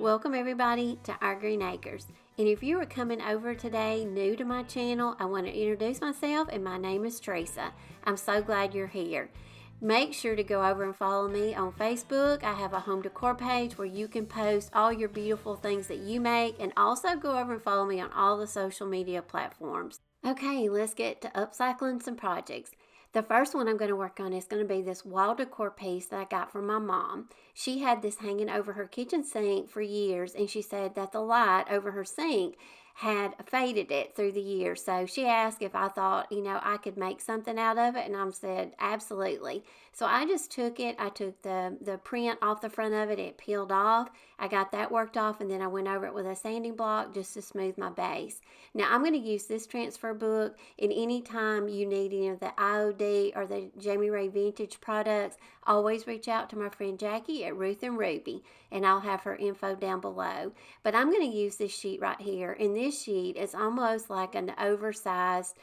Welcome everybody to our Greene Acres. And if you are coming over today new to my channel, I want to introduce myself, and my name is Teresa. I'm so glad you're here. Make sure to go over and follow me on Facebook. I have a home decor page where you can post all your beautiful things that you make, and also go over and follow me on all the social media platforms. Okay, let's get to upcycling some projects. The first one I'm going to work on is going to be this wall decor piece that I got from my mom. She had this hanging over her kitchen sink for years, and she said that the light over her sink had faded it through the years. So she asked if I thought, I could make something out of it, and I said, absolutely. So I just took it. I took the print off the front of it. It peeled off. I got that worked off, and then I went over it with a sanding block just to smooth my base. Now I'm going to use this transfer book, and anytime you need any of the IOD or the Jamie Ray Vintage products, always reach out to my friend Jackie at Ruth and Ruby, and I'll have her info down below. But I'm going to use this sheet right here, and this sheet is almost like an oversized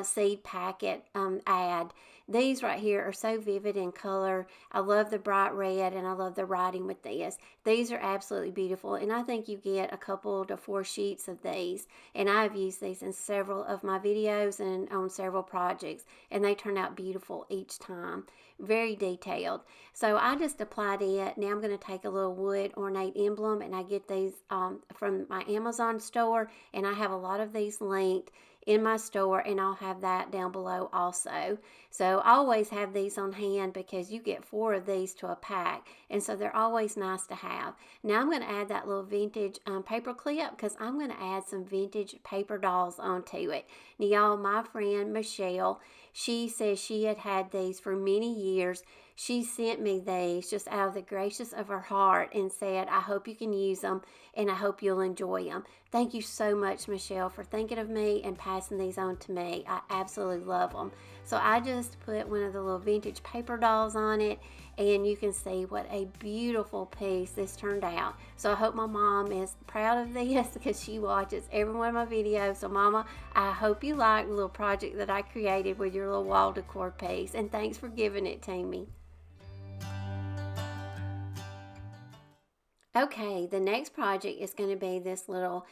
seed packet ad. These right here are so vivid in color. I love the bright red, and I love the writing with this. These are absolutely beautiful, and I think you get a couple to 4 sheets of these, and I've used these in several of my videos and on several projects, and they turn out beautiful each time. Very detailed. So I just applied it. Now I'm going to take a little wood ornate emblem, and I get these from my Amazon store, and I have a lot of these linked in my store, and I'll have that down below also. So I always have these on hand because you get 4 of these to a pack, and so they're always nice to have. Now I'm going to add that little vintage paper clip because I'm going to add some vintage paper dolls onto it. Now y'all, my friend Michelle, she says she had these for many years. She sent me these just out of the gracious of her heart and said, I hope you can use them, and I hope you'll enjoy them. Thank you so much, Michelle, for thinking of me and passing these on to me. I absolutely love them. So I just put one of the little vintage paper dolls on it, and you can see what a beautiful piece this turned out. So I hope my mom is proud of this because she watches every one of my videos. So Mama, I hope you like the little project that I created with your little wall decor piece, and thanks for giving it to me. Okay, the next project is going to be this little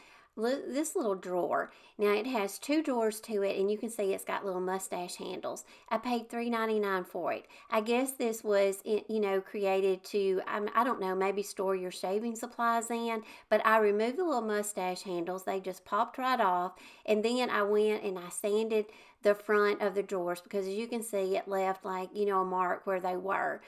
drawer. Now it has 2 drawers to it, and you can see it's got little mustache handles. I paid $3.99 for it. I guess this was, created to, I don't know, maybe store your shaving supplies in, but I removed the little mustache handles. They just popped right off, and then I went and I sanded the front of the drawers because, as you can see, it left like, a mark where they were.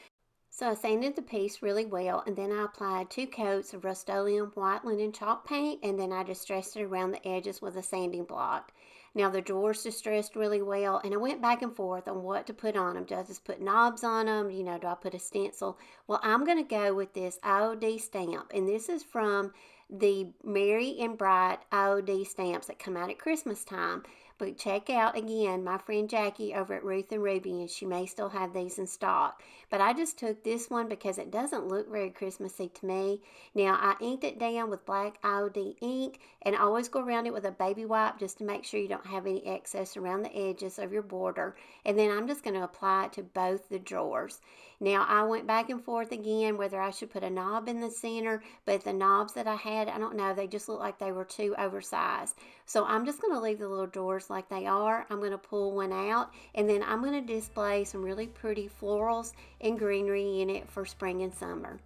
So I sanded the piece really well, and then I applied 2 coats of Rust-Oleum white linen chalk paint, and then I distressed it around the edges with a sanding block. Now the drawers distressed really well, and I went back and forth on what to put on them. Do I just put knobs on them? Do I put a stencil? Well, I'm going to go with this IOD stamp, and this is from the Merry and Bright IOD stamps that come out at Christmas time. But check out, again, my friend Jackie over at Ruth and Ruby, and she may still have these in stock. But I just took this one because it doesn't look very Christmassy to me. Now, I inked it down with black IOD ink, and I always go around it with a baby wipe just to make sure you don't have any excess around the edges of your border. And then I'm just going to apply it to both the drawers. Now, I went back and forth again whether I should put a knob in the center, but the knobs that I had, I don't know, they just looked like they were too oversized. So I'm just going to leave the little drawers like they are. I'm going to pull one out, and then I'm going to display some really pretty florals and greenery in it for spring and summer.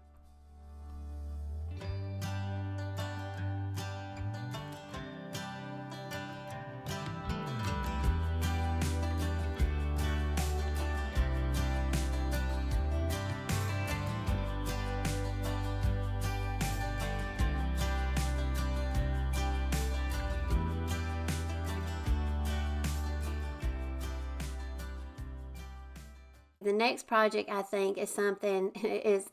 The next project, I think, is something is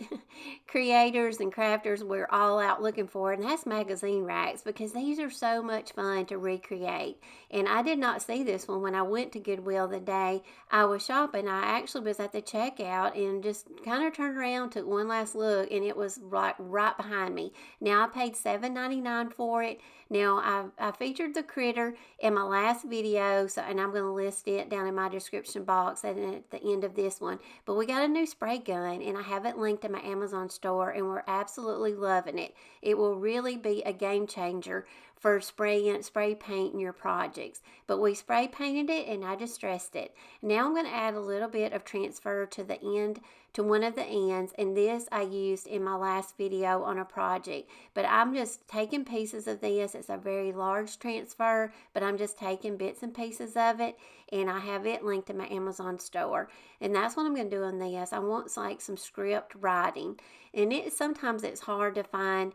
creators and crafters we're all out looking for, and that's magazine racks, because these are so much fun to recreate. And I did not see this one when I went to Goodwill the day I was shopping. I actually was at the checkout and just kind of turned around, took one last look, and it was right behind me. Now I paid $7.99 for it. Now I featured the critter in my last video, and I'm going to list it down in my description box and at the end of this one. But we got a new spray gun, and I have it linked to my Amazon store, and we're absolutely loving it. It will really be a game changer for spray painting your projects. But we spray painted it and I distressed it. Now I'm going to add a little bit of transfer to the end, to one of the ends, and this I used in my last video on a project. But I'm just taking pieces of this. It's a very large transfer, but I'm just taking bits and pieces of it, and I have it linked in my Amazon store. And that's what I'm going to do on this. I want like some script writing, and sometimes it's hard to find,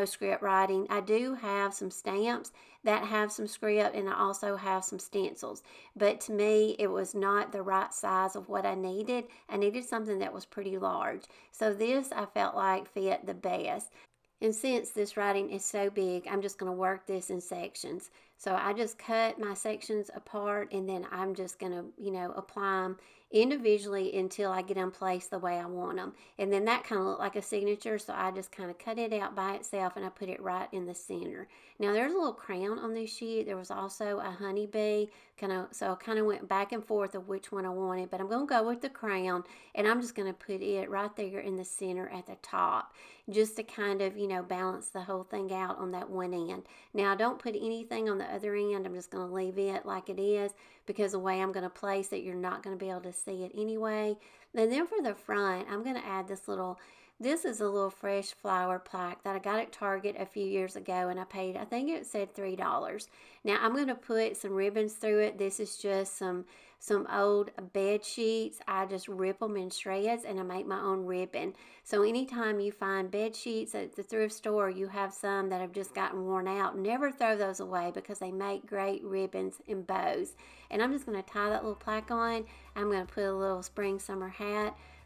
script writing. I do have some stamps that have some script, and I also have some stencils, but to me it was not the right size of what I needed. I needed something that was pretty large, so this I felt like fit the best. And since this writing is so big, I'm just going to work this in sections. So I just cut my sections apart, and then I'm just going to, apply them individually until I get them placed the way I want them. And then that kind of looked like a signature, so I just kind of cut it out by itself, and I put it right in the center. Now there's a little crown on this sheet. There was also a honeybee, so I kind of went back and forth of which one I wanted, but I'm going to go with the crown, and I'm just going to put it right there in the center at the top, just to kind of, balance the whole thing out on that one end. Now I don't put anything on the other end. I'm just going to leave it like it is, because the way I'm going to place it, you're not going to be able to see it anyway. And then for the front, I'm going to add this is a little fresh flower plaque that I got at Target a few years ago, and I paid, I think it said $3. Now I'm going to put some ribbons through it. This is just some old bed sheets. I just rip them in shreds, and I make my own ribbon. So anytime you find bed sheets at the thrift store, you have some that have just gotten worn out, never throw those away, because they make great ribbons and bows. And I'm just going to tie that little plaque on. I'm going to put a little spring summer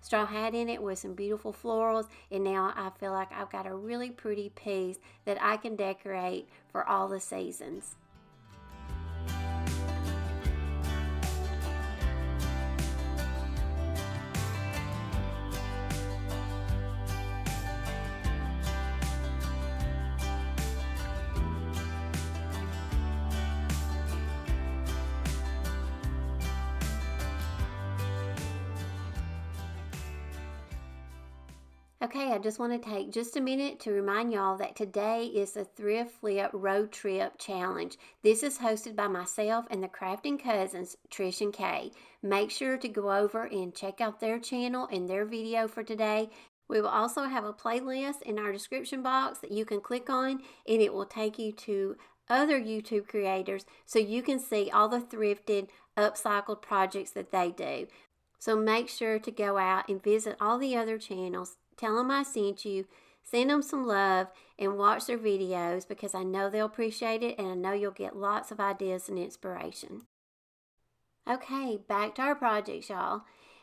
straw hat in it with some beautiful florals, and now I feel like I've got a really pretty piece that I can decorate for all the seasons. Okay, I just want to take just a minute to remind y'all that today is the Thrift Flip Road Trip Challenge. This is hosted by myself and the crafting cousins, Trish and Kay. Make sure to go over and check out their channel and their video for today. We will also have a playlist in our description box that you can click on, and it will take you to other YouTube creators so you can see all the thrifted, upcycled projects that they do. So make sure to go out and visit all the other channels. Tell them I sent you, send them some love, and watch their videos, because I know they'll appreciate it, and I know you'll get lots of ideas and inspiration. Okay, back to our projects, y'all.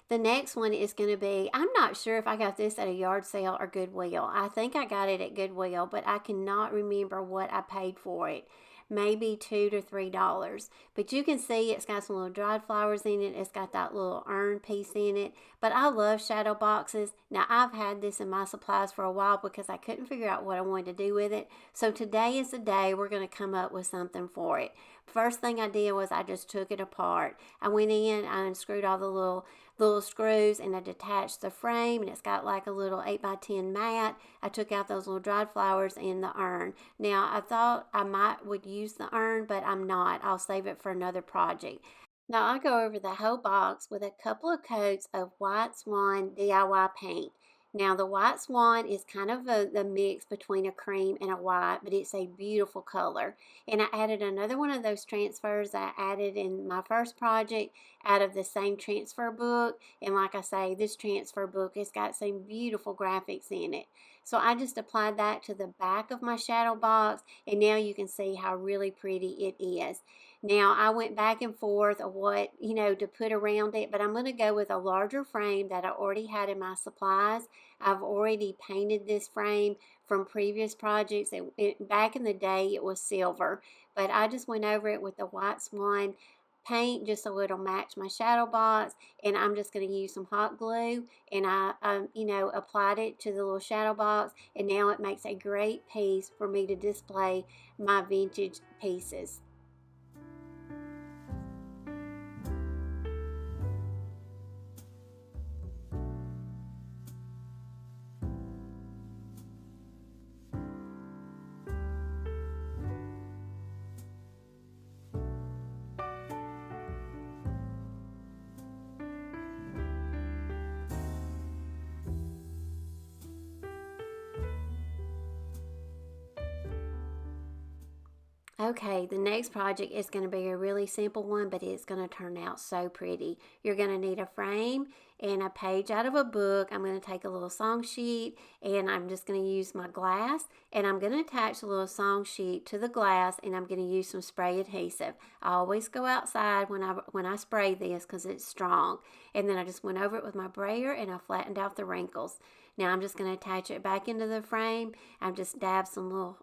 The next one is going to be, I'm not sure if I got this at a yard sale or Goodwill. I think I got it at Goodwill, but I cannot remember what I paid for it. Maybe $2 to $3. But you can see it's got some little dried flowers in it. It's got that little urn piece in it. But I love shadow boxes. Now, I've had this in my supplies for a while because I couldn't figure out what I wanted to do with it. So today is the day we're going to come up with something for it. First thing I did was I just took it apart. I went in, I unscrewed all the little screws, and I detached the frame, and it's got like a little 8x10 mat. I took out those little dried flowers in the urn. Now I thought I would use the urn, but I'm not. I'll save it for another project. Now I go over the whole box with a couple of coats of White Swan DIY paint. Now the White Swan is kind of the mix between a cream and a white, but it's a beautiful color. And I added another one of those transfers I added in my first project out of the same transfer book. And like I say, this transfer book has got some beautiful graphics in it. So I just applied that to the back of my shadow box, and now you can see how really pretty it is. Now I went back and forth of what, to put around it, but I'm going to go with a larger frame that I already had in my supplies. I've already painted this frame from previous projects. Back in the day it was silver, but I just went over it with the White Swan paint just so it'll match my shadow box, and I'm just going to use some hot glue, and I applied it to the little shadow box, and now it makes a great piece for me to display my vintage pieces. Okay, the next project is going to be a really simple one, but it's going to turn out so pretty. You're going to need a frame and a page out of a book. I'm going to take a little song sheet and I'm just going to use my glass and I'm going to attach a little song sheet to the glass and I'm going to use some spray adhesive. I always go outside when I spray this because it's strong. And then I just went over it with my brayer and I flattened out the wrinkles. Now I'm just going to attach it back into the frame. I've just dabbed some little,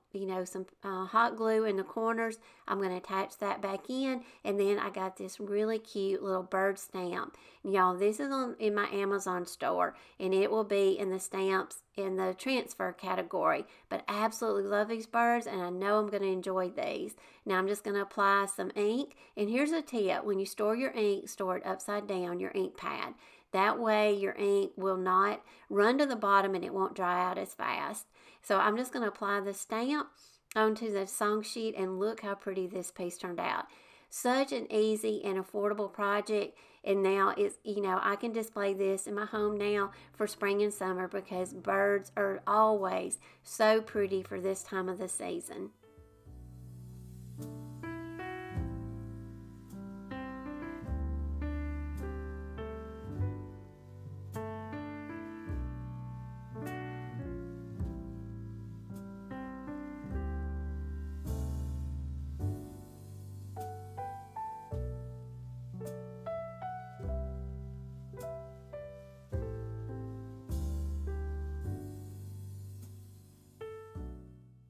some hot glue in the corners. I'm going to attach that back in. And then I got this really cute little bird stamp. Y'all, this is in my Amazon store. And it will be in the stamps in the transfer category. But I absolutely love these birds. And I know I'm going to enjoy these. Now I'm just going to apply some ink. And here's a tip. When you store your ink, store it upside down, your ink pad. That way your ink will not run to the bottom and it won't dry out as fast. So I'm just going to apply the stamp onto the song sheet and look how pretty this piece turned out. Such an easy and affordable project. And now it's, I can display this in my home now for spring and summer because birds are always so pretty for this time of the season.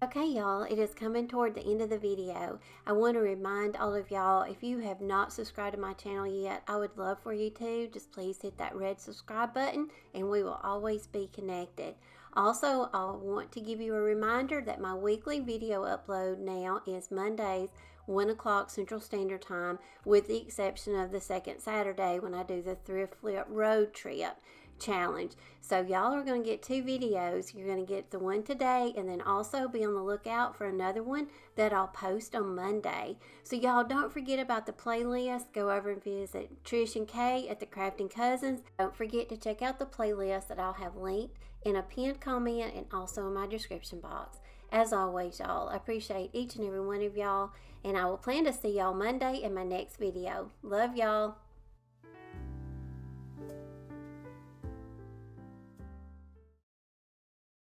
Okay, y'all, it is coming toward the end of the video. I want to remind all of y'all, if you have not subscribed to my channel yet, I would love for you to. Just please hit that red subscribe button and we will always be connected. Also, I want to give you a reminder that my weekly video upload now is Mondays, 1 o'clock Central Standard Time, with the exception of the second Saturday when I do the Thrift Flip Road Trip challenge. So y'all are going to get 2 videos. You're going to get the one today and then also be on the lookout for another one that I'll post on Monday. So y'all don't forget about the playlist. Go over and visit Trish and Kay at the Crafting Cousins. Don't forget to check out the playlist that I'll have linked in a pinned comment and also in my description box. As always, y'all, I appreciate each and every one of y'all and I will plan to see y'all Monday in my next video. Love y'all.